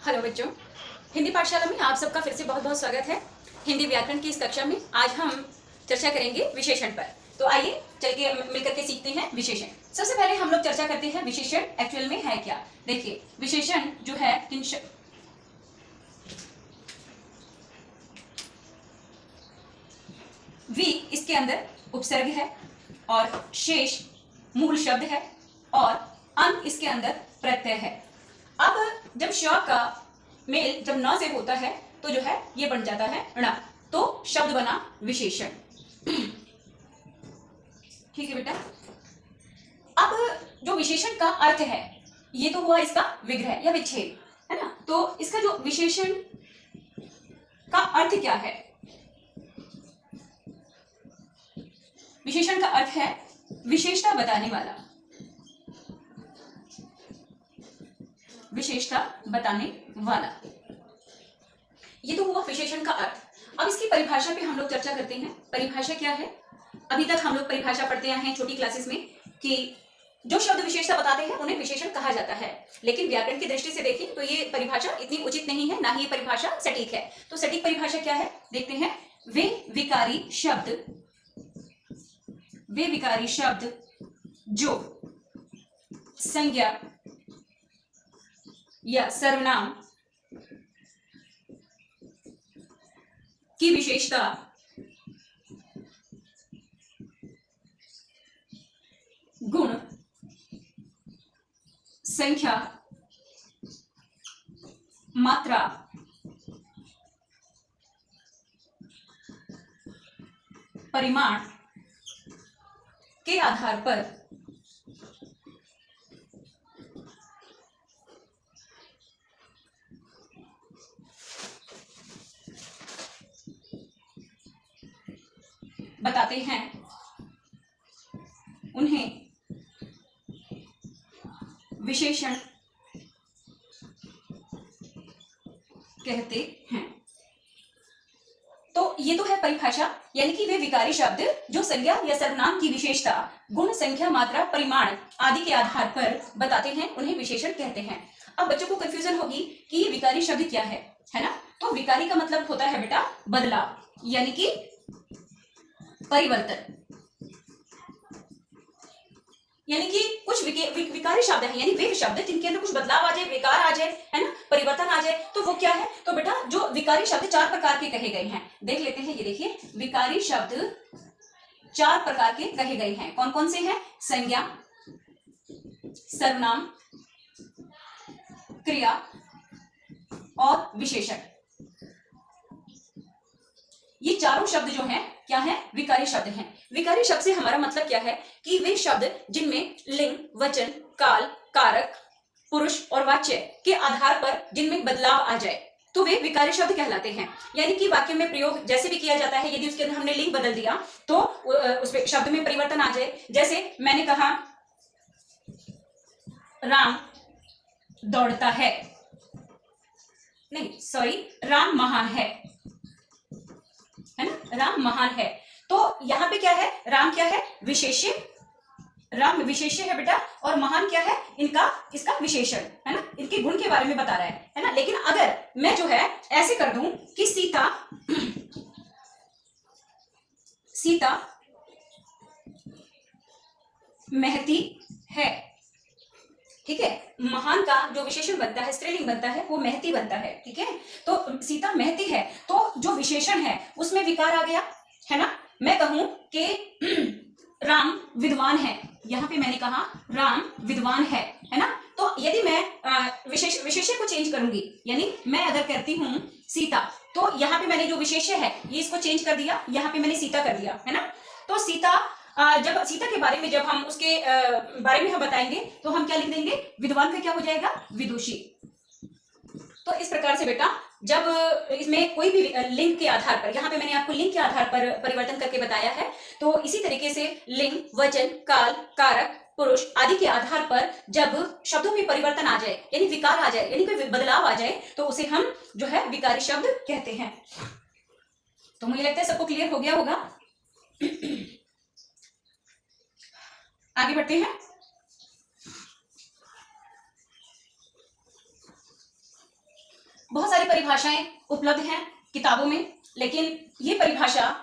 Hello बच्चों, हिंदी पाठशाला में आप सबका फिर से बहुत बहुत स्वागत है। हिंदी व्याकरण की इस कक्षा में आज हम चर्चा करेंगे विशेषण पर। तो आइए चल के मिलकर के सीखते हैं विशेषण। सबसे पहले हम लोग चर्चा करते हैं विशेषण एक्चुअल में है क्या। देखिए, विशेषण जो है वी इसके अंदर उपसर्ग है और शेष मूल शब्द है और अंत इसके अंदर प्रत्यय है। अब जब श का मेल जब न से होता है तो जो है ये बन जाता है ण, तो शब्द बना विशेषण। ठीक है बेटा। अब जो विशेषण का अर्थ है ये तो हुआ इसका विग्रह या विच्छेद, है ना। तो इसका जो विशेषण का अर्थ क्या है? विशेषण का अर्थ है विशेषता बताने वाला, विशेषता बताने वाला। ये तो हुआ विशेषण का अर्थ। अब इसकी परिभाषा पे हम लोग चर्चा करते हैं। परिभाषा क्या है? अभी तक हम लोग परिभाषा पढ़ते आए हैं छोटी क्लासेस में कि जो शब्द विशेषता बताते हैं उन्हें विशेषण कहा जाता है, लेकिन व्याकरण की दृष्टि से देखें तो ये परिभाषा इतनी उचित नहीं है, ना ही ये परिभाषा सटीक है। तो सटीक परिभाषा क्या है देखते हैं। वे विकारी शब्द जो संज्ञा या सर्वनाम की विशेषता गुण संख्या मात्रा परिमाण के आधार पर बताते हैं उन्हें विशेषण कहते हैं। तो ये तो है परिभाषा, यानी कि वे विकारी शब्द जो संज्ञा या सर्वनाम की विशेषता गुण संख्या मात्रा परिमाण आदि के आधार पर बताते हैं उन्हें विशेषण कहते हैं। अब बच्चों को कंफ्यूजन होगी कि ये विकारी शब्द क्या है ना। तो विकारी का मतलब होता है बेटा बदलाव, यानी कि परिवर्तन, यानी कि कुछ विकारी शब्द है, यानी वे शब्द जिनके अंदर कुछ बदलाव आ जाए, विकार आ जाए, है ना, परिवर्तन आ जाए, तो वो क्या है। तो बेटा जो विकारी शब्द 4 प्रकार के कहे गए हैं, देख लेते हैं। ये देखिए, विकारी शब्द 4 प्रकार के कहे गए हैं। कौन कौन से हैं? संज्ञा, सर्वनाम, क्रिया और विशेषण। ये चारों शब्द जो हैं क्या है? विकारी शब्द हैं। विकारी शब्द से हमारा मतलब क्या है कि वे शब्द जिनमें लिंग, वचन, काल, कारक, पुरुष और वाच्य के आधार पर जिनमें बदलाव आ जाए तो वे विकारी शब्द कहलाते हैं। यानी कि वाक्य में प्रयोग जैसे भी किया जाता है, यदि उसके अंदर हमने लिंग बदल दिया तो उसमें शब्द में परिवर्तन आ जाए। जैसे मैंने कहा राम दौड़ता है, नहीं सॉरी, राम महान है ना, राम महान है। तो यहां पे क्या है? राम क्या है? विशेष्य, राम विशेष्य है बेटा, और महान क्या है? इसका विशेषण है ना, इनके गुण के बारे में बता रहा है ना। लेकिन अगर मैं जो है ऐसे कर दूं कि सीता महती है, ठीक है, महान का जो विशेषण बनता है, स्त्रीलिंग बनता है, वो महती बनता है, ठीक है। तो सीता महती है, तो जो विशेषण है उसमें विकार आ गया, है ना। मैं कहूं कि राम विद्वान है, यहां पे मैंने कहा राम विद्वान है ना। तो यदि मैं विशेष्य को चेंज करूंगी, यानी मैं अगर कहती हूं सीता, तो यहाँ पे मैंने जो विशेष्य है ये इसको चेंज कर दिया, यहाँ पे मैंने सीता कर दिया, है ना। तो सीता, जब सीता के बारे में जब हम उसके बारे में हम बताएंगे तो हम क्या लिख देंगे? विद्वान का क्या हो जाएगा? विदुषी। तो इस प्रकार से बेटा जब इसमें कोई भी लिंग के आधार पर, यहाँ पे मैंने आपको लिंग के आधार पर परिवर्तन करके बताया है, तो इसी तरीके से लिंग, वचन, काल, कारक, पुरुष आदि के आधार पर जब शब्दों में परिवर्तन आ जाए, यानी विकार आ जाए, यानी कोई बदलाव आ जाए, तो उसे हम जो है विकारी शब्द कहते हैं। तो मुझे लगता है सबको क्लियर हो गया होगा। आगे बढ़ते हैं। बहुत सारी परिभाषाएं उपलब्ध हैं किताबों में, लेकिन ये परिभाषा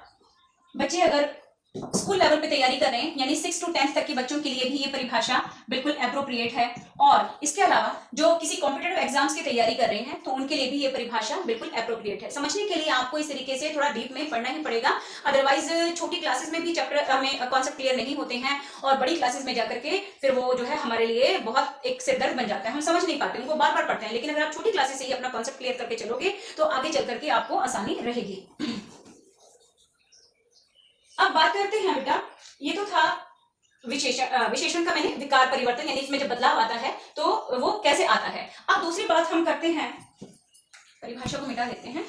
बच्चे अगर स्कूल लेवल पे तैयारी कर रहे हैं, यानी 6 to 10 तक के बच्चों के लिए भी ये परिभाषा बिल्कुल एप्रोप्रिएट है। और इसके अलावा जो किसी कॉम्पिटिटिव एग्जाम्स की तैयारी कर रहे हैं तो उनके लिए भी ये परिभाषा बिल्कुल एप्रोप्रिएट है। समझने के लिए आपको इस तरीके से थोड़ा डीप में पढ़ना ही पड़ेगा, अदरवाइज छोटी क्लासेस में भी चैप्टर में कॉन्सेप्ट क्लियर नहीं होते हैं और बड़ी क्लासेस में जाकर के फिर वो जो है हमारे लिए बहुत एक सिरदर्द बन जाता है, हम समझ नहीं पाते, उनको बार बार पढ़ते हैं। लेकिन अगर आप छोटी क्लासेस से ही अपना कॉन्सेप्ट क्लियर करके चलोगे तो आगे चल करके आपको आसानी रहेगी। अब बात करते हैं बेटा, ये तो था विशेषण का मैंने विकार परिवर्तन, यानी इसमें जब बदलाव आता है तो वो कैसे आता है। अब दूसरी बात हम करते हैं, परिभाषा को मिटा देते हैं।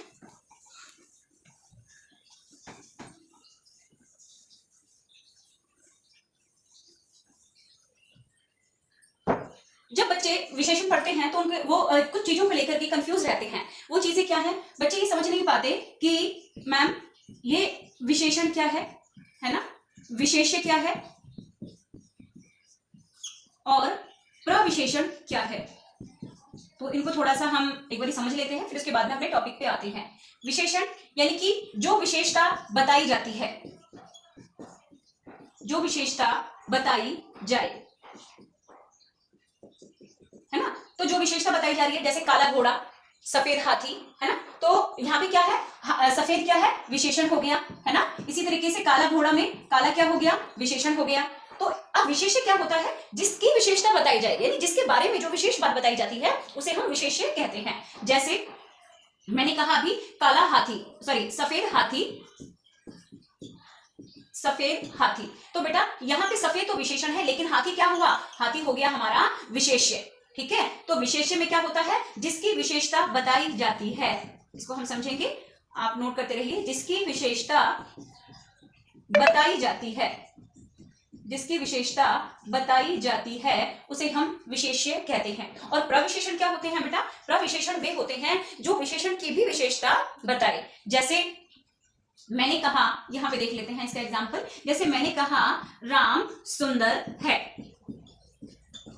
जब बच्चे विशेषण पढ़ते हैं तो उनके वो कुछ चीजों को लेकर के कंफ्यूज रहते हैं। वो चीजें क्या है, बच्चे ये समझ नहीं पाते कि मैम ये विशेषण क्या है ना, विशेष्य क्या है और प्रविशेषण क्या है। तो इनको थोड़ा सा हम एक बार समझ लेते हैं, फिर उसके बाद में अपने टॉपिक पे आते हैं। विशेषण यानी कि जो विशेषता बताई जाती है, जो विशेषता बताई जाए, है ना। तो जो विशेषता बताई जा रही है, जैसे काला घोड़ा, सफेद हाथी, है ना, तो यहाँ पे क्या है, सफेद क्या है, विशेषण हो गया, है ना। इसी तरीके से काला घोड़ा में काला क्या हो गया, विशेषण हो गया। तो अब विशेष्य क्या होता है, जिसकी विशेषता बताई जाए, यानी जिसके बारे में जो विशेष बात बताई जाती है उसे हम विशेष्य कहते हैं। जैसे मैंने कहा अभी काला हाथी, सॉरी सफेद हाथी, सफेद हाथी, तो बेटा यहाँ पे सफेद तो विशेषण है, लेकिन हाथी क्या हुआ, हाथी हो गया हमारा विशेष्य। ठीक है, तो विशेष्य में क्या होता है, जिसकी विशेषता बताई जाती है, इसको हम समझेंगे, आप नोट करते रहिए। जिसकी विशेषता बताई जाती है, जिसकी विशेषता बताई जाती है उसे हम विशेष्य कहते हैं। और प्रविशेषण क्या होते हैं बेटा, प्रविशेषण वे होते हैं जो विशेषण की भी विशेषता बताए। जैसे मैंने कहा, यहां पे देख लेते हैं इसका एग्जांपल, जैसे मैंने कहा राम सुंदर है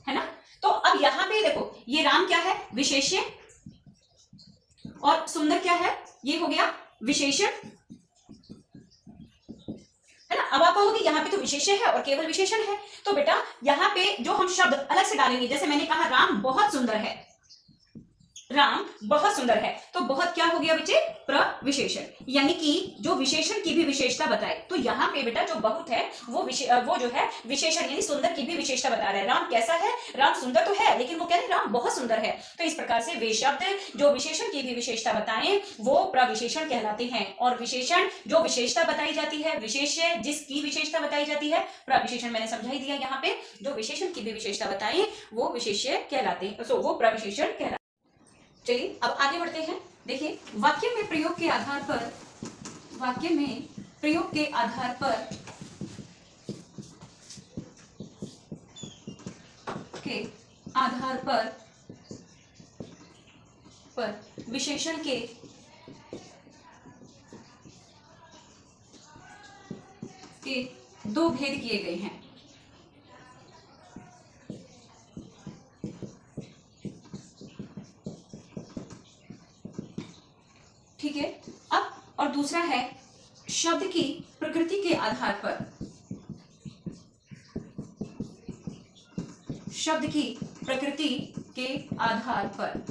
ना। तो अब यहां पे देखो, ये राम क्या है, विशेष्य, और सुंदर क्या है, ये हो गया विशेषण, है ना। अब आप कहोगे यहाँ पे तो विशेष्य है और केवल विशेषण है, तो बेटा यहाँ पे जो हम शब्द अलग से डालेंगे, जैसे मैंने कहा राम बहुत सुंदर है, राम बहुत सुंदर है, तो बहुत क्या हो गया बच्चे, प्रविशेषण, यानी कि जो विशेषण की भी विशेषता बताए। तो यहाँ पे बेटा जो बहुत है वो जो है विशेषण, यानी सुंदर की भी विशेषता बता रहा है। राम कैसा है, राम सुंदर तो है, लेकिन वो कह रहे हैं राम बहुत सुंदर है। तो इस प्रकार से वे शब्द जो विशेषण की भी विशेषता बताएं वो प्रविशेषण कहलाते हैं। और विशेषण जो विशेषता बताई जाती है, विशेष्य जिसकी विशेषता बताई जाती है, प्रविशेषण मैंने समझा ही दिया। यहाँ पे जो विशेषण की भी विशेषता बताएं वो विशेष्य कहलाते हैं, सो वो प्रविशेषण कहलाते हैं। चलिए अब आगे बढ़ते हैं। देखिए, वाक्य में प्रयोग के आधार पर, वाक्य में प्रयोग के आधार पर विशेषण के दो भेद किए गए हैं। ठीक है, अब और दूसरा है शब्द की प्रकृति के आधार पर, शब्द की प्रकृति के आधार पर,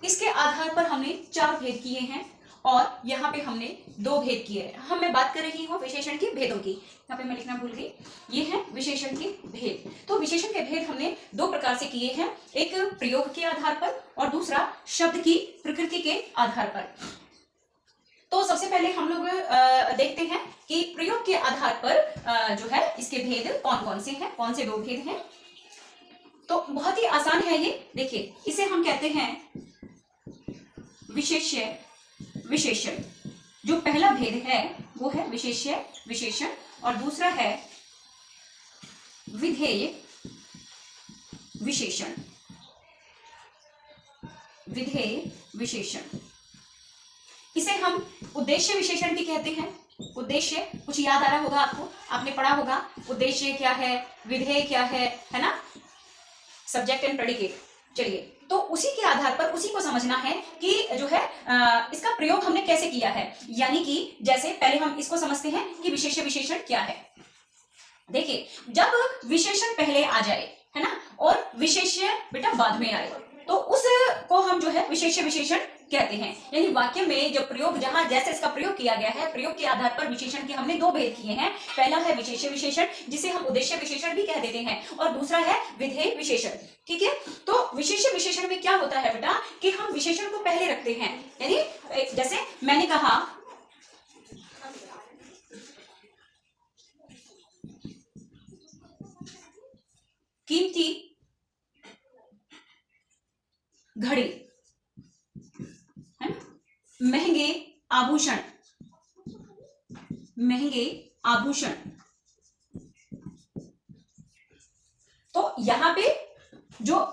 इसके आधार पर हमने 4 भेद किए हैं और यहाँ पे हमने 2 भेद किए हैं। मैं बात कर रही हूँ विशेषण के भेदों की, यहाँ पे मैं लिखना भूल गई, ये है विशेषण के भेद। तो विशेषण के भेद हमने 2 प्रकार से किए हैं, एक प्रयोग के आधार पर और दूसरा शब्द की प्रकृति के आधार पर। तो सबसे पहले हम लोग देखते हैं कि प्रयोग के आधार पर जो है इसके भेद कौन कौन से हैं, कौन से 2 भेद हैं। तो बहुत ही आसान है ये, देखिए इसे हम कहते हैं विशेष्य विशेषण। जो पहला भेद है वो है विशेष्य विशेषण और दूसरा है विधेय विशेषण, विधेय विशेषण। इसे हम उद्देश्य विशेषण भी कहते हैं। उद्देश्य कुछ याद आ रहा होगा आपको, आपने पढ़ा होगा उद्देश्य क्या है, विधेय क्या है ना, सब्जेक्ट एंड प्रेडिकेट। चलिए, तो उसी के आधार पर उसी को समझना है कि जो है इसका प्रयोग हमने कैसे किया है। यानी कि जैसे पहले हम इसको समझते हैं कि विशेष्य विशेषण क्या है। देखिए, जब विशेषण पहले आ जाए, है ना, और विशेष्य बेटा बाद में आए, तो उसको हम जो है विशेष्य विशेषण कहते हैं। यानी वाक्य में जो प्रयोग, जहां जैसे इसका प्रयोग किया गया है, प्रयोग के आधार पर विशेषण के हमने दो भेद किए हैं। पहला है विशेष्य विशेषण, जिसे हम उद्देश्य विशेषण भी कह देते हैं, और दूसरा है विधेय विशेषण। ठीक है, तो विशेष्य विशेषण में क्या होता है बेटा कि हम विशेषण को पहले रखते हैं। यानी जैसे मैंने कहा कीमती घड़ी, है ना, महंगे आभूषण, महंगे आभूषण, तो यहां पे जो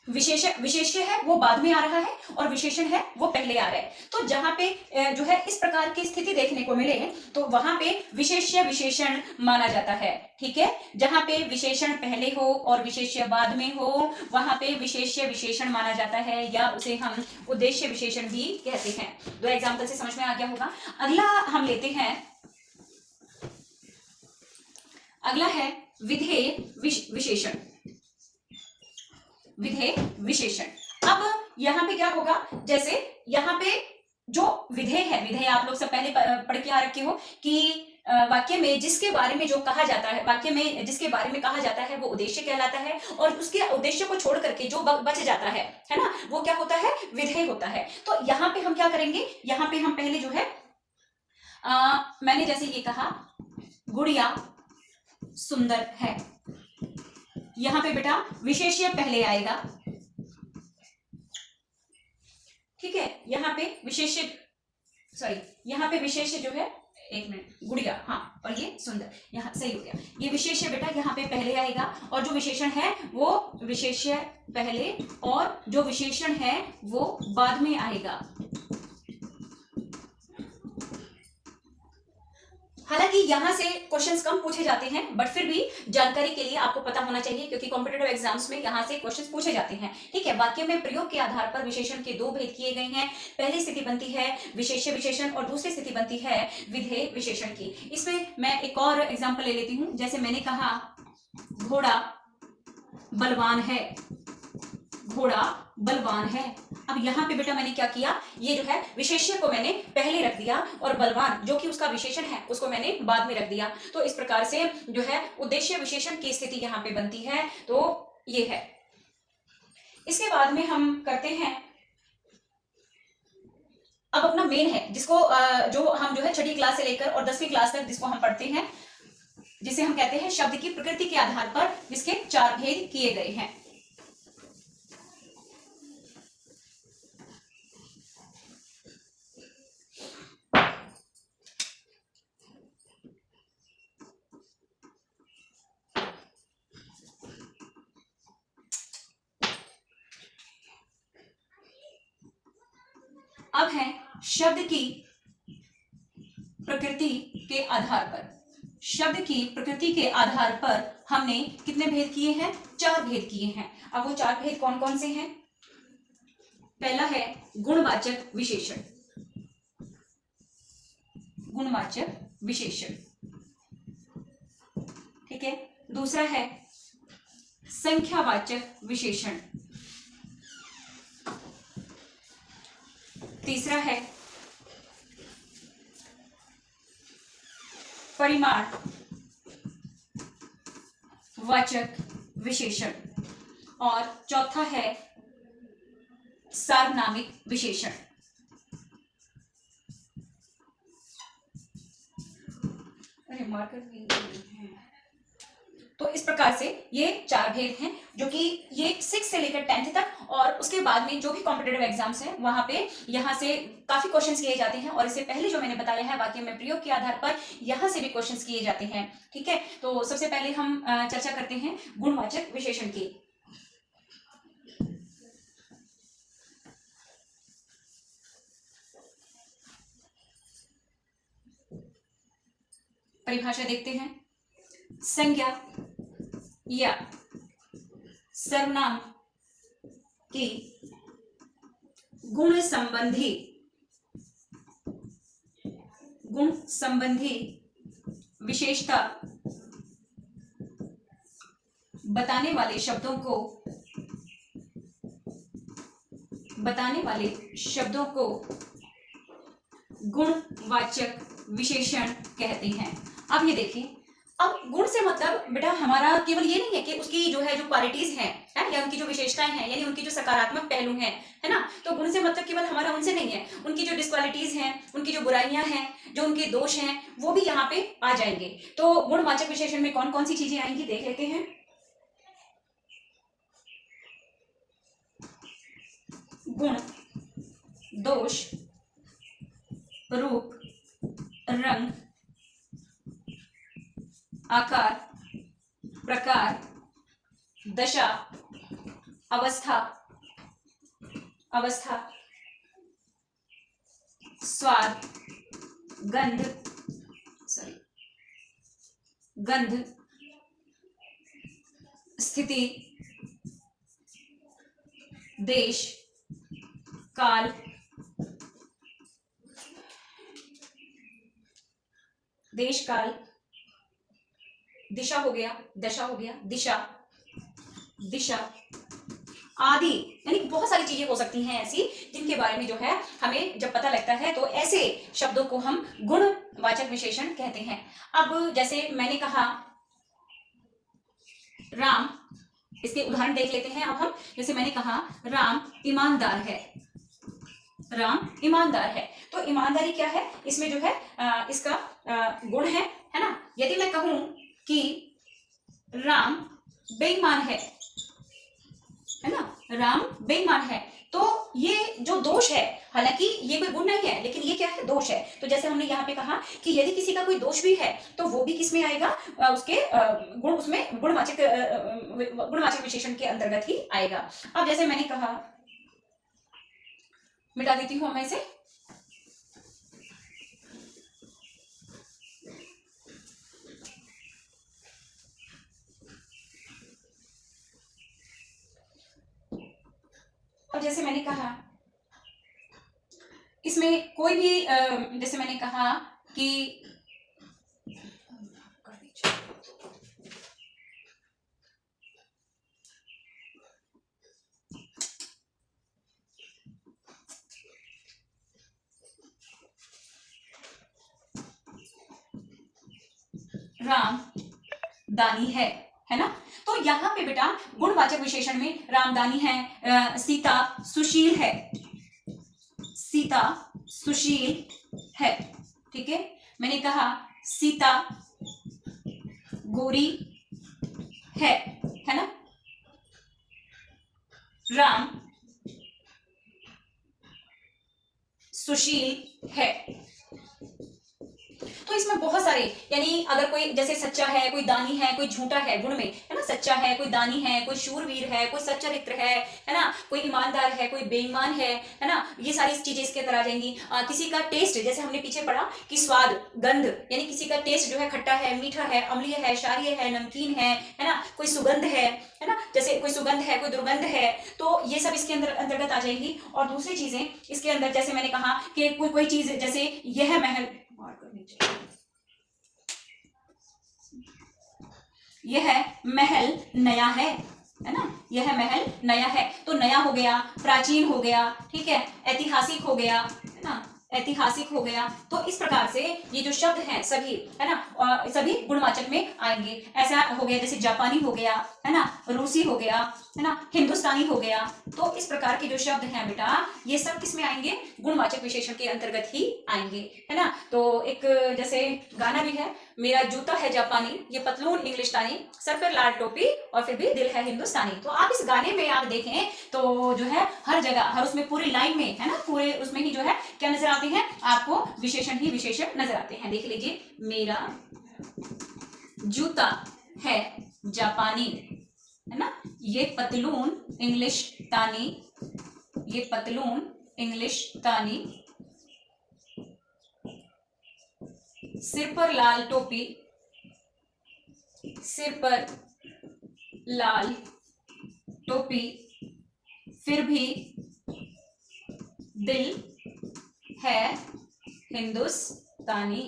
विशेष्य है वो बाद में आ रहा है और विशेषण है वो पहले आ रहा है। तो जहां पे जो है इस प्रकार की स्थिति देखने को मिले तो वहां पे विशेष्य विशेषण माना जाता है। ठीक है, जहां पे विशेषण पहले हो और विशेष्य बाद में हो वहां पे विशेष्य विशेषण माना जाता है, या उसे हम उद्देश्य विशेषण भी कहते हैं। दो एग्जाम्पल से समझ में आ गया होगा। अगला हम लेते हैं, अगला है विधेय विशेषण। विधेय विशेषण। अब यहां पे क्या होगा, जैसे यहां पे जो विधेय है, विधेय आप लोग सब पहले पढ़ के आ रखे हो कि वाक्य में जिसके बारे में जो कहा जाता है, वाक्य में जिसके बारे में कहा जाता है वो उद्देश्य कहलाता है, और उसके उद्देश्य को छोड़ करके जो बच जाता है ना, वो क्या होता है, विधेय होता है। तो यहाँ पे हम क्या करेंगे, यहाँ पे हम पहले जो है मैंने जैसे ये कहा गुड़िया सुंदर है, यहां पे बेटा विशेष्य पहले आएगा। ठीक है, यहाँ पे विशेष्य, सॉरी यहाँ पे विशेष्य जो है, एक मिनट, गुड़िया, हाँ, और ये सुंदर, यहाँ सही हो गया। ये विशेष्य बेटा यहाँ पे पहले आएगा, और जो विशेषण है वो विशेष्य पहले और जो विशेषण है वो बाद में आएगा। हालांकि यहां से क्वेश्चंस कम पूछे जाते हैं, बट फिर भी जानकारी के लिए आपको पता होना चाहिए, क्योंकि कॉम्पिटिटिव एग्जाम्स में यहां से क्वेश्चंस पूछे जाते हैं। ठीक है, वाक्य में प्रयोग के आधार पर विशेषण के दो भेद किए गए हैं। पहली स्थिति बनती है विशेष्य विशेषण और दूसरी स्थिति बनती है विधेय विशेषण की। इसमें मैं एक और एग्जाम्पल ले लेती हूँ। जैसे मैंने कहा घोड़ा बलवान है, घोड़ा बलवान है। अब यहाँ पे बेटा मैंने क्या किया, ये जो है विशेष्य को मैंने पहले रख दिया और बलवान जो कि उसका विशेषण है उसको मैंने बाद में रख दिया। तो इस प्रकार से जो है उद्देश्य विशेषण की स्थिति यहाँ पे बनती है। तो ये है। इसके बाद में हम करते हैं, अब अपना मेन है जिसको जो हम जो है 6ठी क्लास से लेकर और 10वीं क्लास तक जिसको हम पढ़ते हैं, जिसे हम कहते हैं शब्द की प्रकृति के आधार पर जिसके 4 भेद किए गए हैं। अब है शब्द की प्रकृति के आधार पर। शब्द की प्रकृति के आधार पर हमने कितने भेद किए हैं, 4 भेद किए हैं। अब वो 4 भेद कौन कौन से हैं? पहला है गुणवाचक विशेषण, गुणवाचक विशेषण। ठीक है, दूसरा है संख्यावाचक विशेषण, तीसरा है परिमाण वाचक विशेषण, और चौथा है सार्वनामिक विशेषण। अरे मार्कर भी है। तो इस प्रकार से ये 4 भेद हैं, जो कि ये 6 से लेकर 10th तक, और उसके बाद में जो भी कॉम्पिटिटिव एग्जाम्स हैं वहां पे यहाँ से काफी क्वेश्चंस किए जाते हैं। और इससे पहले जो मैंने बताया है वाक्य में प्रयोग के आधार पर यहाँ से भी क्वेश्चंस किए जाते हैं। ठीक है, तो सबसे पहले हम चर्चा करते हैं गुणवाचक विशेषण की। परिभाषा देखते हैं। संज्ञा या सर्वनाम की गुण संबंधी विशेषता बताने वाले शब्दों को गुणवाचक विशेषण कहते हैं। अब ये देखिए, अब गुण से मतलब बेटा हमारा केवल ये नहीं है कि उसकी जो है जो क्वालिटीज हैं है या उनकी जो विशेषताएं हैं यानी उनकी जो सकारात्मक पहलू हैं, है ना। तो गुण से मतलब केवल हमारा उनसे नहीं है, उनकी जो डिस्क्वालिटीज हैं, उनकी जो बुराइयां हैं, जो उनके दोष हैं, वो भी यहाँ पे आ जाएंगे। तो गुणवाचक विशेषण में कौन कौन सी चीजें आएंगी देख लेते हैं। गुण, दोष, रूप, रंग, आकार, प्रकार, दशा, अवस्था, स्वाद, गंध, स्थिति, देश, काल, दिशा हो गया, दशा हो गया, दिशा आदि, यानी बहुत सारी चीजें हो सकती हैं ऐसी जिनके बारे में जो है हमें जब पता लगता है तो ऐसे शब्दों को हम गुणवाचक विशेषण कहते हैं। अब जैसे मैंने कहा राम, इसके उदाहरण देख लेते हैं। अब हम जैसे मैंने कहा राम ईमानदार है, तो ईमानदारी क्या है, इसमें जो है इसका गुण है ना। यदि मैं कहूं कि राम बेईमान है ना, राम बेईमान है, तो ये जो दोष है, हालांकि ये कोई गुण नहीं है लेकिन ये क्या है, दोष है। तो जैसे हमने यहाँ पे कहा कि यदि किसी का कोई दोष भी है तो वो भी किसमें आएगा, उसके गुण, उसमें गुणवाचक विशेषण के अंतर्गत ही आएगा। अब जैसे मैंने कहा, मिटा देती हूं मैं इसे, और जैसे मैंने कहा इसमें कोई भी जैसे मैंने कहा कि राम दानी है ना। तो यहाँ पे बेटा गुणवाचक विशेषण में रामदानी है, सीता सुशील है, ठीक है। मैंने कहा सीता गोरी है ना। राम सुशील है। तो इसमें बहुत सारे, यानी अगर कोई जैसे सच्चा है, कोई दानी है, कोई झूठा है गुण में, है ना, सच्चा है, कोई दानी है, कोई शूरवीर है, कोई सच्चरित्र है ना, कोई ईमानदार है, कोई बेईमान है ना, ये सारी चीजें इसके अंदर आ जाएंगी। किसी का टेस्ट, जैसे हमने पीछे पढ़ा कि स्वाद, गंध, यानी किसी का टेस्ट जो है खट्टा है, मीठा है, अम्लीय है, क्षारीय है, नमकीन है ना, कोई सुगंध है ना, जैसे कोई सुगंध है, कोई दुर्गंध है, तो ये सब इसके अंदर अंतर्गत आ जाएंगी। और दूसरी चीजें इसके अंदर, जैसे मैंने कहा कि कोई चीज, जैसे यह महल, यह महल नया है ना, यह महल नया है, तो नया हो गया, प्राचीन हो गया, ठीक है, ऐतिहासिक हो गया, है ना, ऐतिहासिक हो गया। तो इस प्रकार से ये जो शब्द हैं सभी, है ना, सभी गुणवाचक में आएंगे। ऐसा हो गया जैसे जापानी हो गया, है ना, रूसी हो गया, है ना, हिंदुस्तानी हो गया। तो इस प्रकार के जो शब्द हैं बेटा, ये सब किसमें आएंगे, गुणवाचक विशेषण के अंतर्गत ही आएंगे, है ना। तो एक जैसे गाना भी है, मेरा जूता है जापानी, ये पतलून इंग्लिशतानी, सर पर लाल टोपी और फिर भी दिल है हिंदुस्तानी। तो आप इस गाने में आप देखें तो जो है हर जगह, हर उसमें पूरी लाइन में, है ना, पूरे उसमें ही जो है क्या नजर आते हैं आपको, विशेषण ही विशेषण नजर आते हैं। देख लीजिए, मेरा जूता है जापानी, है ना, ये पतलून इंग्लिशतानी, ये पतलून इंग्लिशतानी, सिर पर लाल टोपी, सिर पर लाल टोपी, फिर भी दिल है हिंदुस्तानी।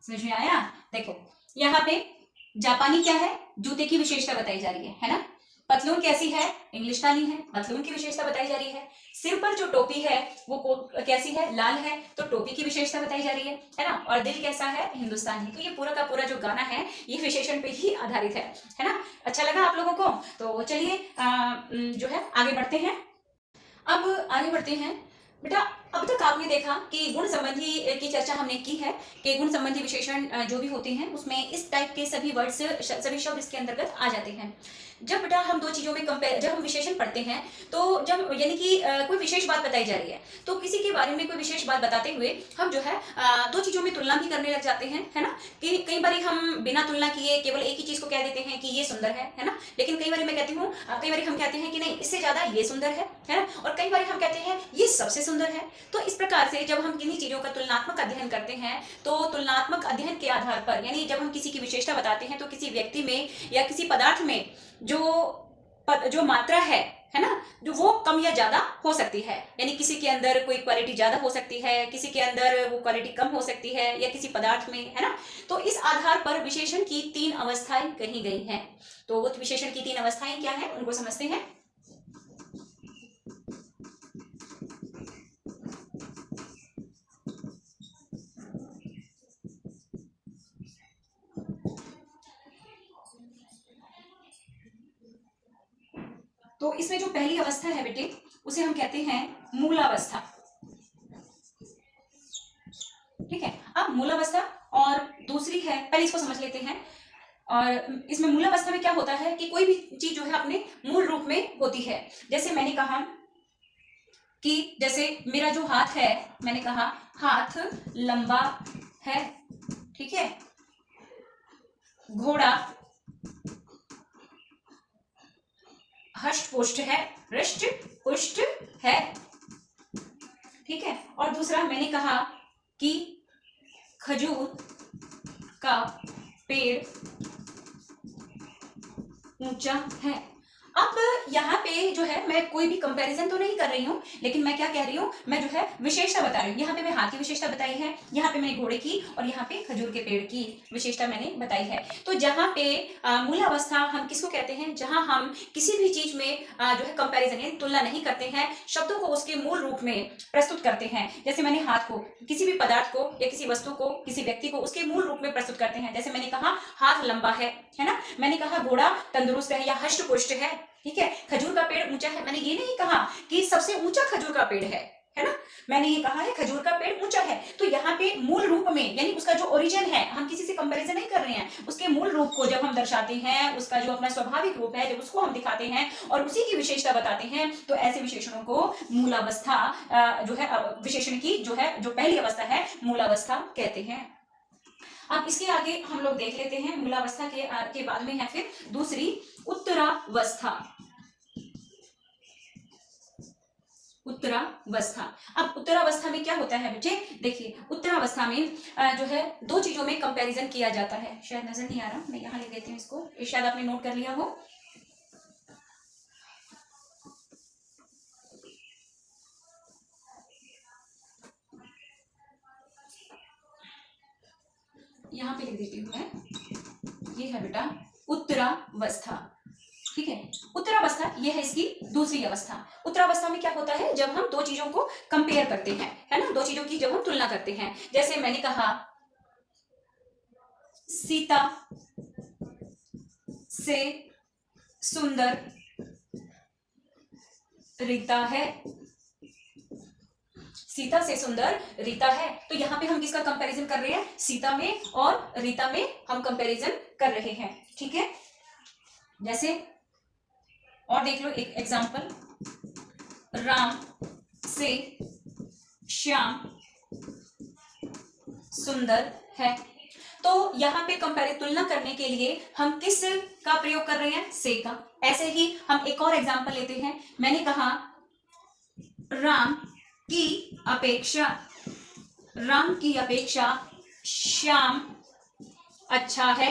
समझ में आया? देखो यहाँ पे जापानी क्या है, जूते की विशेषता बताई जा रही है ना। पतलून कैसी है, इंग्लिस्तानी है, पतलून की विशेषता बताई जा रही है। सिर पर जो टोपी है वो कैसी है, लाल है, तो टोपी की विशेषता बताई जा रही है ना। और दिल कैसा है, हिंदुस्तानी। तो ये पूरा का पूरा जो गाना है ये विशेषण पे ही आधारित है ना। अच्छा लगा आप लोगों को? तो चलिए जो है आगे बढ़ते हैं। अब आगे बढ़ते हैं बेटा। अब तक आपने देखा कि गुण संबंधी की चर्चा हमने की है कि गुण संबंधी विशेषण जो भी होते हैं उसमें इस टाइप के सभी वर्ड्स, सभी शब्द इसके अंतर्गत आ जाते हैं। जब बेटा हम दो चीजों में कंपेयर, जब हम विशेषण पढ़ते हैं तो जब यानी कि कोई विशेष बात बताई जा रही है तो किसी के बारे में कोई विशेष बात बताते हुए हम जो है दो चीजों में तुलना भी करने लग जाते हैं, है ना। कि कई बार हम बिना तुलना किए केवल एक ही चीज को कह देते हैं कि ये सुंदर है ना। लेकिन कई बार मैं कहती हूँ, कई बार हम कहते हैं कि नहीं इससे ज्यादा ये सुंदर है ना। और कई बार हम कहते हैं ये सबसे सुंदर है। तो इस प्रकार से जब हम किन्हीं चीजों का तुलनात्मक अध्ययन करते हैं तो तुलनात्मक अध्ययन के आधार पर, यानी जब हम किसी की विशेषता बताते हैं तो किसी व्यक्ति में या किसी पदार्थ में जो मात्रा है ना, जो वो कम या ज्यादा हो सकती है। यानी किसी के अंदर कोई क्वालिटी ज्यादा हो सकती है, किसी के अंदर वो क्वालिटी कम हो सकती है, या किसी पदार्थ में, है ना। तो इस आधार पर विशेषण की तीन अवस्थाएं कही गई हैं। तो वो विशेषण की तीन अवस्थाएं क्या है उनको समझते हैं। तो इसमें जो पहली अवस्था है बेटे उसे हम कहते हैं मूलावस्था। ठीक है। अब मूलावस्था और दूसरी है, पहले इसको समझ लेते हैं। और इसमें मूलावस्था में क्या होता है कि कोई भी चीज जो है अपने मूल रूप में होती है। जैसे मैंने कहा कि जैसे मेरा जो हाथ है, मैंने कहा हाथ लंबा है, ठीक है। घोड़ा हष्ट पुष्ट है, हृष्ट पुष्ट है, ठीक है। और दूसरा मैंने कहा कि खजूर का पेड़ ऊंचा है। अब यहाँ पे जो है मैं कोई भी कंपैरिजन तो नहीं कर रही हूँ, लेकिन मैं क्या कह रही हूँ, मैं जो है विशेषता बता रही हूँ। यहाँ पे मैं हाथ की विशेषता बताई है, यहाँ पे मैंने घोड़े की और यहाँ पे खजूर के पेड़ की विशेषता मैंने बताई है। तो जहाँ पे मूलावस्था हम किसको कहते हैं, जहाँ हम किसी भी चीज में जो है कंपेरिजन यानी तुलना नहीं करते हैं, शब्दों को उसके मूल रूप में प्रस्तुत करते हैं। जैसे मैंने हाथ को, किसी भी पदार्थ को या किसी वस्तु को, किसी व्यक्ति को उसके मूल रूप में प्रस्तुत करते हैं। जैसे मैंने कहा हाथ लंबा है ना। मैंने कहा घोड़ा तंदुरुस्त है या हष्ट पुष्ट है, ठीक है। खजूर का पेड़ ऊंचा है, मैंने ये नहीं कहा कि सबसे ऊंचा खजूर का पेड़ है ना। मैंने ये कहा है खजूर का पेड़ ऊंचा है। तो यहाँ पे मूल रूप में यानी उसका जो ओरिजिन है, हम किसी से कंपैरिजन नहीं कर रहे हैं, उसके मूल रूप को जब हम दर्शाते हैं, उसका जो अपना स्वाभाविक रूप है जब उसको हम दिखाते हैं और उसी की विशेषता बताते हैं, तो ऐसे विशेषणों को मूलावस्था जो है विशेषण की जो पहली अवस्था है मूलावस्था कहते हैं। अब इसके आगे हम लोग देख लेते हैं, मूलावस्था के बाद में है फिर दूसरी उत्तरावस्था। उत्तरावस्था। अब उत्तरावस्था में क्या होता है बच्चे, देखिए उत्तरावस्था में जो है दो चीजों में कंपैरिजन किया जाता है। शायद नजर नहीं आ रहा, मैं यहाँ लिख देती हूँ इसको, शायद आपने नोट कर लिया हो। यहाँ पे लिख देती हूँ मैं, ये है बेटा उत्तरावस्था, ठीक है। उत्तरावस्था ये है इसकी दूसरी अवस्था। उत्तरावस्था में क्या होता है, जब हम दो चीजों को कंपेयर करते हैं, है ना, दो चीजों की जब हम तुलना करते हैं। जैसे मैंने कहा सीता से सुंदर रीता है, सीता से सुंदर रीता है। तो यहाँ पे हम किसका कंपैरिजन कर रहे हैं, सीता में और रीता में हम कंपैरिजन कर रहे हैं, ठीक है। जैसे और देख लो एक एग्जांपल, राम से श्याम सुंदर है। तो यहाँ पे कंपेयर तुलना करने के लिए हम किस का प्रयोग कर रहे हैं, से का। ऐसे ही हम एक और एग्जांपल लेते हैं, मैंने कहा राम की अपेक्षा श्याम अच्छा है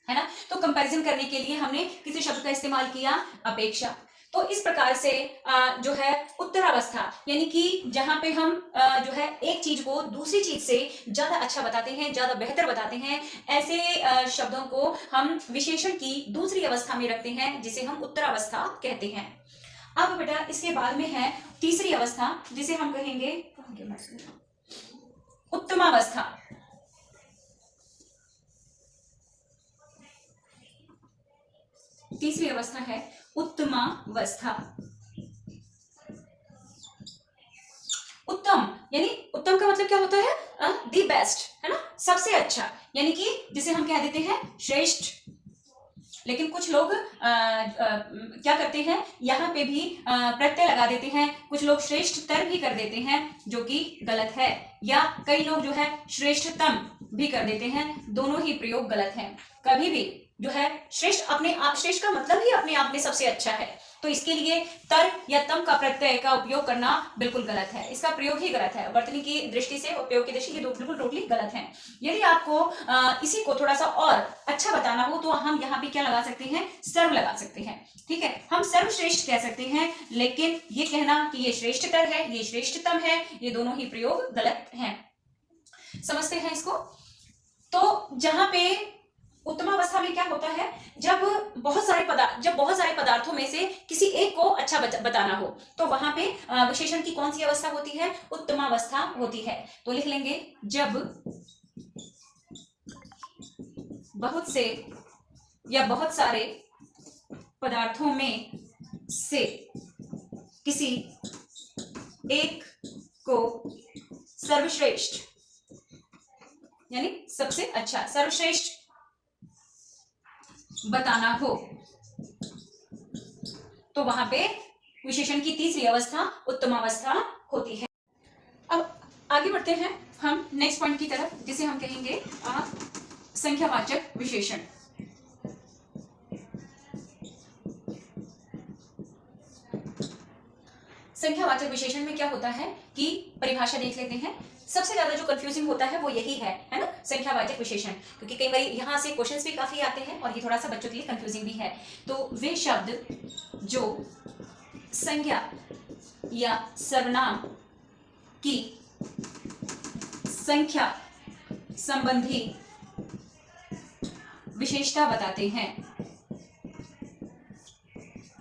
ना। तो कंपैरिजन करने के लिए हमने किसी शब्द का इस्तेमाल किया, अपेक्षा। तो इस प्रकार से जो है उत्तरावस्था, यानी कि जहां पे हम जो है एक चीज को दूसरी चीज से ज्यादा अच्छा बताते हैं, ज्यादा बेहतर बताते हैं, ऐसे शब्दों को हम विशेषण की दूसरी अवस्था में रखते हैं, जिसे हम उत्तरावस्था कहते हैं। अब बेटा इसके बाद में है तीसरी अवस्था, जिसे हम कहेंगे उत्तमावस्था। तीसरी अवस्था है उत्तमावस्था। उत्तम यानी उत्तम का मतलब क्या होता है? दी बेस्ट, है ना, सबसे अच्छा, यानी कि जिसे हम कह देते हैं श्रेष्ठ। लेकिन कुछ लोग क्या करते हैं, यहाँ पे भी प्रत्यय लगा देते हैं, कुछ लोग श्रेष्ठतर भी कर देते हैं, जो कि गलत है, या कई लोग जो है श्रेष्ठतम भी कर देते हैं, दोनों ही प्रयोग गलत हैं। कभी भी जो है श्रेष्ठ अपने आप, श्रेष्ठ का मतलब ही अपने आप में सबसे अच्छा है, तो इसके लिए तर या तम का प्रत्यय का उपयोग करना बिल्कुल गलत है, इसका प्रयोग ही गलत है, वर्तनी की दृष्टि से, उपयोग की दृष्टि से बिल्कुल टोटली गलत है। यदि आपको इसी को थोड़ा सा और अच्छा बताना हो तो हम यहाँ पे क्या लगा सकते हैं, सर्व लगा सकते हैं, ठीक है, हम सर्वश्रेष्ठ कह सकते हैं, लेकिन ये कहना कि ये श्रेष्ठतर है, ये श्रेष्ठतम है, ये दोनों ही प्रयोग गलत हैं। समझते हैं इसको? तो जहां पे उत्तमावस्था में क्या होता है, जब बहुत सारे पदार्थों में से किसी एक को अच्छा बताना हो, तो वहां पे विशेषण की कौन सी अवस्था होती है, उत्तमावस्था होती है। तो लिख लेंगे, जब बहुत से या बहुत सारे पदार्थों में से किसी एक को सर्वश्रेष्ठ यानी सबसे अच्छा, सर्वश्रेष्ठ बताना हो, तो वहां पे विशेषण की तीसरी अवस्था उत्तमावस्था होती है। अब आगे बढ़ते हैं हम नेक्स्ट पॉइंट की तरफ, जिसे हम कहेंगे संख्यावाचक विशेषण। संख्यावाचक विशेषण में क्या होता है कि परिभाषा देख लेते हैं। सबसे ज्यादा जो कंफ्यूजिंग होता है वो यही है ना, संख्यावाचक विशेषण, क्योंकि कई बार यहाँ से क्वेश्चंस भी काफी आते हैं और ये थोड़ा सा बच्चों के लिए कंफ्यूजिंग भी है। तो वे शब्द जो संज्ञा या सर्वनाम की संख्या संबंधी विशेषता बताते हैं,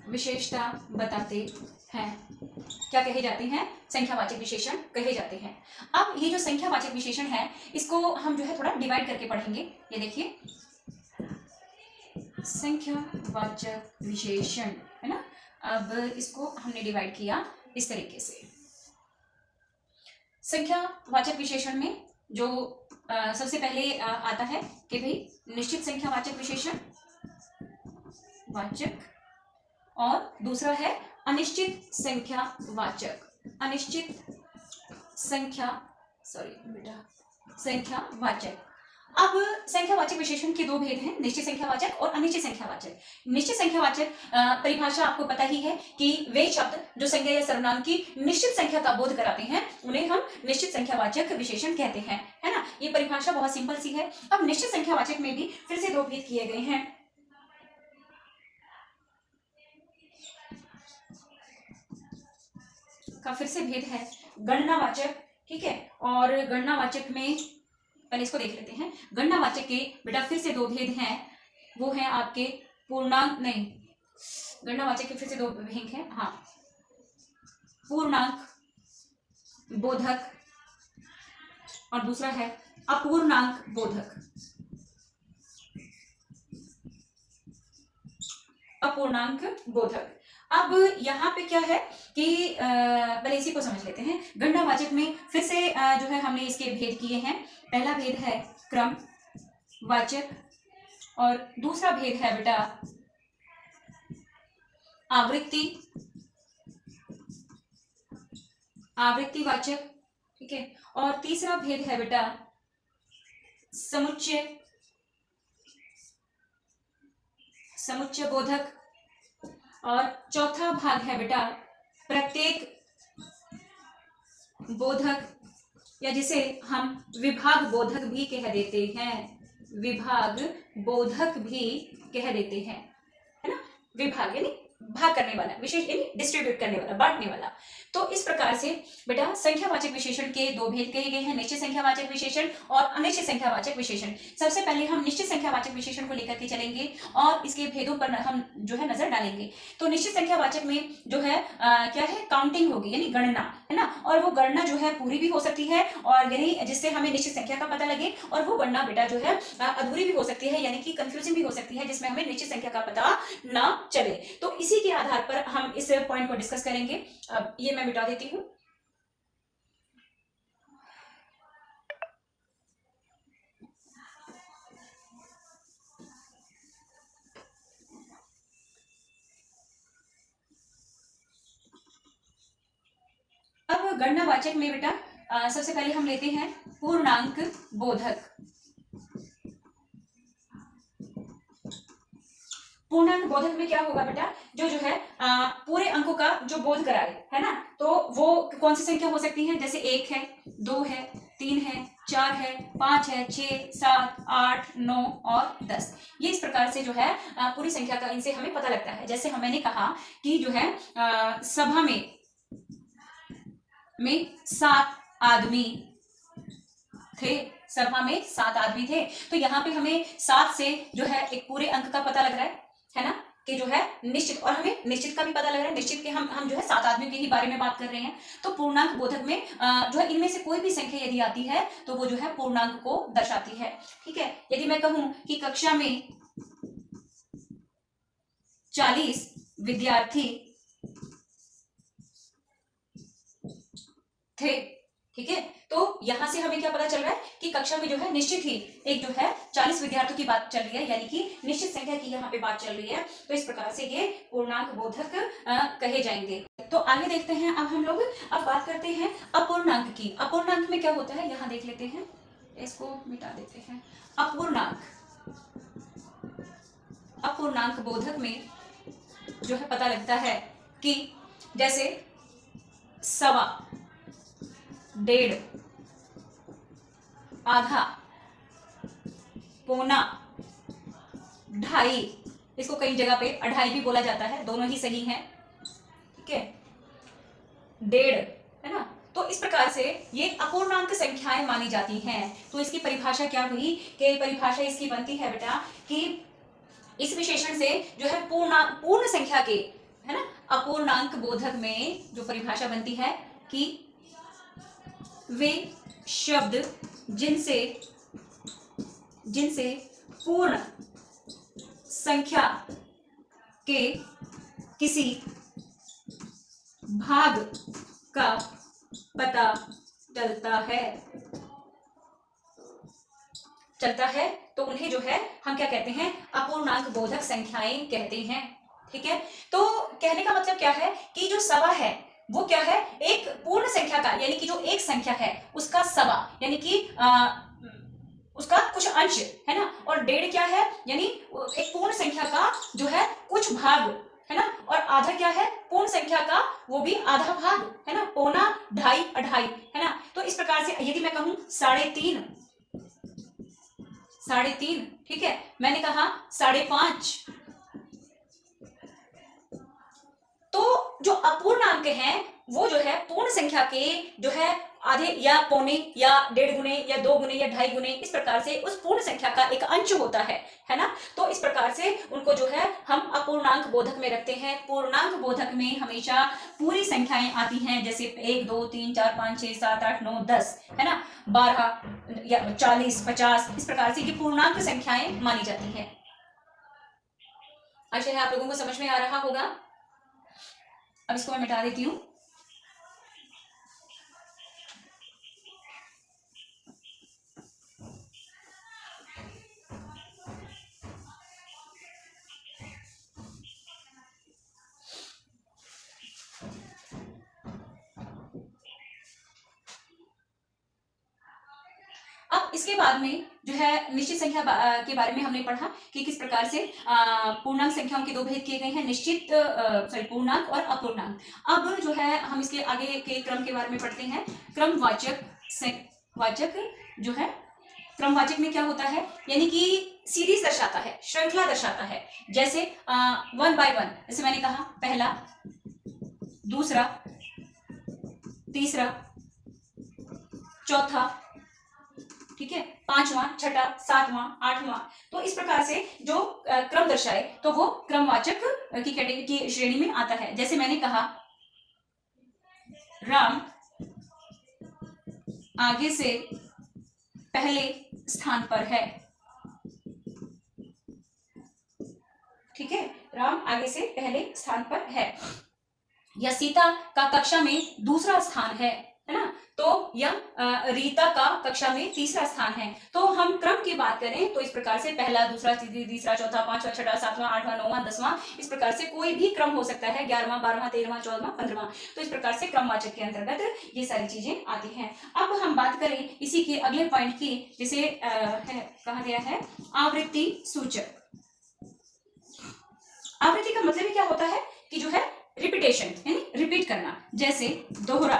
विशेषता बताते हैं, क्या कहे जाते हैं, संख्यावाचक विशेषण कहे जाते हैं। अब ये जो संख्यावाचक विशेषण है, इसको हम जो है थोड़ा डिवाइड करके पढ़ेंगे। ये देखिए, संख्यावाचक विशेषण, है ना। अब इसको हमने डिवाइड किया इस तरीके से। संख्यावाचक विशेषण में जो सबसे पहले आता है कि भाई निश्चित संख्यावाचक विशेषण वाचक, और दूसरा है अनिश्चित संख्यावाचक, अनिश्चित संख्यावाचक। अब संख्यावाचक विशेषण के दो भेद हैं, निश्चित संख्यावाचक और अनिश्चित संख्यावाचक। निश्चित संख्यावाचक परिभाषा आपको पता ही है कि वे शब्द जो संज्ञा या सर्वनाम की निश्चित संख्या का बोध कराते हैं, उन्हें हम निश्चित संख्यावाचक विशेषण कहते हैं, है ना। ये परिभाषा बहुत सिंपल सी है। अब निश्चित संख्यावाचक में भी फिर से दो भेद किए गए हैं। का फिर से भेद है गणनावाचक, ठीक है, और गणनावाचक में पहले इसको देख लेते हैं। गणनावाचक के बेटा फिर से दो भेद हैं, वो है आपके पूर्णांक, नहीं, गणनावाचक के फिर से दो भेद हैं, हाँ, पूर्णांक बोधक और दूसरा है अपूर्णांक बोधक। अपूर्णांक बोधक। अब यहाँ पे क्या है कि पहले इसी को समझ लेते हैं। गणनावाचक में फिर से जो है हमने इसके भेद किए हैं। पहला भेद है क्रम वाचक और दूसरा भेद है बेटा आवृत्ति, आवृत्तिवाचक, ठीक है, और तीसरा भेद है बेटा समुच्चय, समुच्चय बोधक, और चौथा भाग है बेटा प्रत्येक बोधक, या जिसे हम विभाग बोधक भी कह देते हैं, विभाग बोधक भी कह देते हैं, है ना। विभाग यानी भाग करने वाला, विशेष यानी डिस्ट्रीब्यूट करने वाला, बांटने वाला। तो इस प्रकार से बेटा संख्यावाचक विशेषण के दो भेद कहे गए हैं, निश्चित संख्यावाचक विशेषण और अनिश्चित संख्यावाचक विशेषण। सबसे पहले हम निश्चित संख्यावाचक विशेषण को लेकर के चलेंगे और इसके भेदों पर हम जो है नजर डालेंगे। तो निश्चित संख्यावाचक में जो है क्या है, काउंटिंग होगी यानी गणना, है ना, और वो गणना जो है पूरी भी हो सकती है और यानी जिससे हमें निश्चित संख्या का पता लगे, और वो गणना बेटा जो है अधूरी भी हो सकती है यानी कि कंफ्यूजिंग भी हो सकती है, जिसमें हमें निश्चित संख्या का पता ना चले। तो इसी के आधार पर हम इस पॉइंट को डिस्कस करेंगे। अब ये मैं मिटा देती हूं। अब गणनावाचक में बेटा सबसे पहले हम लेते हैं पूर्णांक बोधक। पूर्णांक बोधक में क्या होगा बेटा, जो है पूरे अंकों का जो बोध कराए, है ना, तो वो कौन सी संख्या हो सकती है, जैसे 1 है, 2 है, 3 है, 4 है, 5 है, 6, 7, 8, 9 और 10। ये इस प्रकार से जो है पूरी संख्या का इनसे हमें पता लगता है। जैसे मैंने कहा कि जो है सभा में 7 आदमी थे, सभा में 7 आदमी थे, तो यहाँ पे हमें 7 से जो है एक पूरे अंक का पता लग रहा है ना, कि जो है निश्चित, और हमें निश्चित का भी पता लग रहा है। निश्चित के हम जो है 7 आदमियों के ही बारे में बात कर रहे हैं। तो पूर्णांक बोधक में जो है इनमें से कोई भी संख्या यदि आती है तो वो जो है पूर्णांक को दर्शाती है। ठीक है, यदि मैं कहूं कि कक्षा में 40 विद्यार्थी थे, ठीक है, तो यहां से हमें क्या पता चल रहा है कि कक्षा में जो है निश्चित ही एक जो है 40 विद्यार्थियों की बात चल रही है, यानी कि निश्चित संख्या की यहाँ पे बात चल रही है। तो इस प्रकार से ये पूर्णांक बोधक कहे जाएंगे। तो आगे देखते हैं, अब हम लोग अब बात करते हैं अपूर्णांक की। अपूर्णांक में क्या होता है, यहाँ देख लेते हैं, इसको मिटा देते हैं। अपूर्णांक बोधक में जो है पता लगता है कि जैसे 1.25, 1.5, आधा, पौना, 2.5, इसको कई जगह पे 2.5 भी बोला जाता है, दोनों ही सही हैं, ठीक है, 1.5, है ना। तो इस प्रकार से ये अपूर्णांक संख्याएं मानी जाती हैं। तो इसकी परिभाषा क्या हुई, कि परिभाषा इसकी बनती है बेटा कि इस विशेषण से जो है पूर्ण संख्या के, है ना, अपूर्णांक बोधक में जो परिभाषा बनती है कि वे शब्द जिनसे पूर्ण संख्या के किसी भाग का पता चलता है तो उन्हें जो है हम क्या कहते हैं, अपूर्णांक बोधक संख्याएं कहते हैं। ठीक है, तो कहने का मतलब क्या है कि जो सवा है वो क्या है, एक पूर्ण संख्या का, यानी कि जो एक संख्या है उसका सवा, यानी कि उसका कुछ अंश, है ना, और 1.5 क्या है, यानी एक पूर्ण संख्या का जो है कुछ भाग, है ना, और आधा क्या है, पूर्ण संख्या का वो भी आधा भाग, है ना, पौना, 2.5, 2.5, है ना। तो इस प्रकार से यदि मैं कहूं 3.5, ठीक है, मैंने कहा 5.5, तो जो अपूर्णांक हैं वो जो है पूर्ण संख्या के जो है आधे या पौने या 1.5 गुने या 2 गुने या 2.5 गुने, इस प्रकार से उस पूर्ण संख्या का एक अंश होता है ना। तो इस प्रकार से उनको जो है हम अपूर्णांक बोधक में रखते हैं। पूर्णांक बोधक में हमेशा पूरी संख्याएं आती हैं, जैसे 1, 2, 3, 4, 5, 6, 7, 8, 9, 10, है ना, 12 या 40, 50, इस प्रकार से ये पूर्णांक संख्याएं मानी जाती है। आशा है आप लोगों को समझ में आ रहा होगा। अब इसको मैं मिटा देती हूं। अब इसके बाद में जो है निश्चित संख्या के बारे में हमने पढ़ा कि किस प्रकार से पूर्णांक संख्याओं के दो भेद किए गए हैं, निश्चित पूर्णांक और अपूर्णांक। अब जो है हम इसके आगे के क्रम के बारे में पढ़ते हैं। क्रमवाचक जो है क्रमवाचक में क्या होता है, यानी कि सीरीज दर्शाता है, श्रृंखला दर्शाता है। जैसे 1 by 1, जैसे मैंने कहा पहला, दूसरा, तीसरा, चौथा, ठीक है, पांचवा, छठा, सातवां, आठवां। तो इस प्रकार से जो क्रम दर्शाए तो वो क्रमवाचक की कैटेगरी की श्रेणी में आता है। जैसे मैंने कहा राम आगे से पहले स्थान पर है, ठीक है, राम आगे से पहले स्थान पर है। या सीता का कक्षा में दूसरा स्थान है ना, तो या रीता का कक्षा में तीसरा स्थान है। तो हम क्रम की बात करें तो इस प्रकार से पहला, दूसरा, तीसरा, चौथा, पांचवा, छठा, सातवां, आठवां, नौवां, 10वां, इस प्रकार से कोई भी क्रम हो सकता है, 11वां, 12वां, 13वां, 14वां, 15वां। तो इस प्रकार से क्रमवाचक के अंतर्गत ये सारी चीजें आती हैं। अब हम बात करें इसी के अगले पॉइंट की, जिसे कहा गया है आवृत्ति सूचक। आवृत्ति का मतलब क्या होता है कि जो है रिपीटेशन, यानी रिपीट करना। जैसे दोहरा,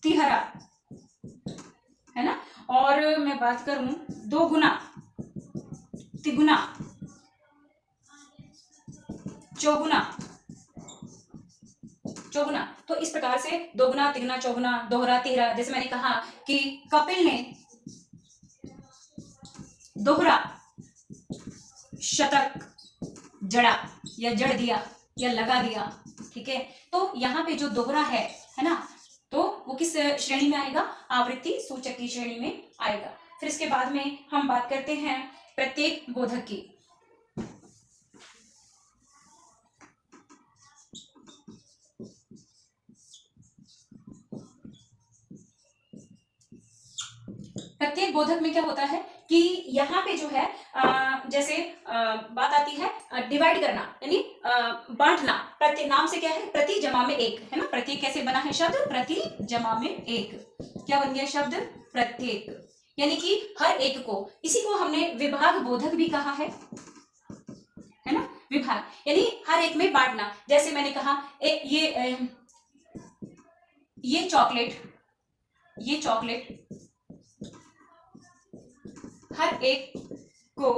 तिहरा, है ना, और मैं बात करूं दोगुना, तिगुना, चौगुना, चौगुना। तो इस प्रकार से दोगुना, तिगुना, चौगुना, दोहरा, तिहरा। जैसे मैंने कहा कि कपिल ने दोहरा शतक जड़ा या जड़ दिया या लगा दिया, ठीक है। तो यहाँ पे जो दोहरा है ना, तो वो किस श्रेणी में आएगा, आवृत्ति सूचक की श्रेणी में आएगा। फिर इसके बाद में हम बात करते हैं प्रत्येक बोधक की। प्रत्येक बोधक में क्या होता है कि यहाँ पे जो है जैसे बात आती है डिवाइड करना, यानी बांटना। प्रति नाम से क्या है, प्रति जमा में एक, है ना। प्रत्येक कैसे बना है शब्द, प्रति जमा में एक। क्या बन गया शब्द, प्रत्येक, यानी कि हर एक को। इसी को हमने विभाग बोधक भी कहा है ना, विभाग, यानी हर एक में बांटना। जैसे मैंने कहा ये चॉकलेट, ये चॉकलेट हर एक को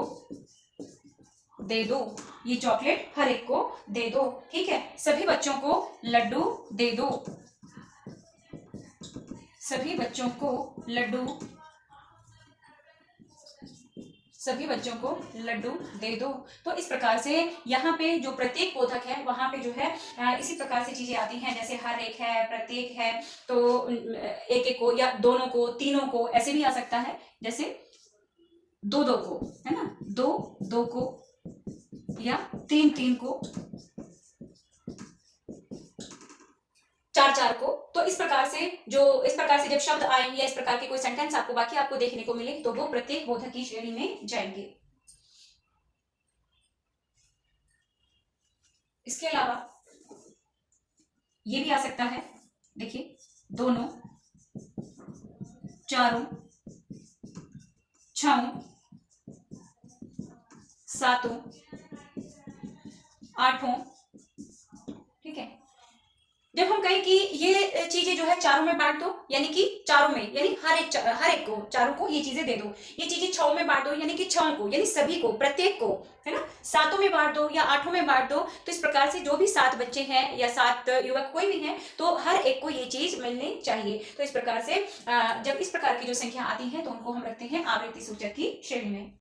दे दो, ये चॉकलेट हर एक को दे दो, ठीक है। सभी बच्चों को लड्डू दे दो, सभी बच्चों को लड्डू, सभी बच्चों को लड्डू दे दो। तो इस प्रकार से यहाँ पे जो प्रत्येक बोधक है वहां पे जो है इसी प्रकार से चीजें आती हैं। जैसे हर एक है, प्रत्येक है, तो एक एक को या दोनों को, तीनों को, ऐसे भी आ सकता है। जैसे दो दो को, है ना, दो दो को या तीन तीन को, चार चार को। तो इस प्रकार से जब शब्द आए या इस प्रकार के कोई सेंटेंस आपको वाक्य आपको देखने को मिले तो वो प्रत्येक बोधक की श्रेणी में जाएंगे। इसके अलावा ये भी आ सकता है, देखिए, दोनों, चारों, छहों, सातों, आठों, ठीक है। जब हम कहें कि ये चीजें जो है चारों में बांट दो, यानी कि चारों में, यानी हर एक को, चारों को ये चीजें दे दो। ये चीजें छहों में बांट दो, यानी कि छहों को, यानी सभी को, प्रत्येक को, है ना। सातों में बांट दो या आठों में बांट दो। तो इस प्रकार से जो भी 7 बच्चे हैं या 7 युवक कोई भी हैं, तो हर एक को ये चीज मिलनी चाहिए। तो इस प्रकार से जब इस प्रकार की जो संख्या आती है तो उनको हम रखते हैं आवृत्ति सूचक की श्रेणी में।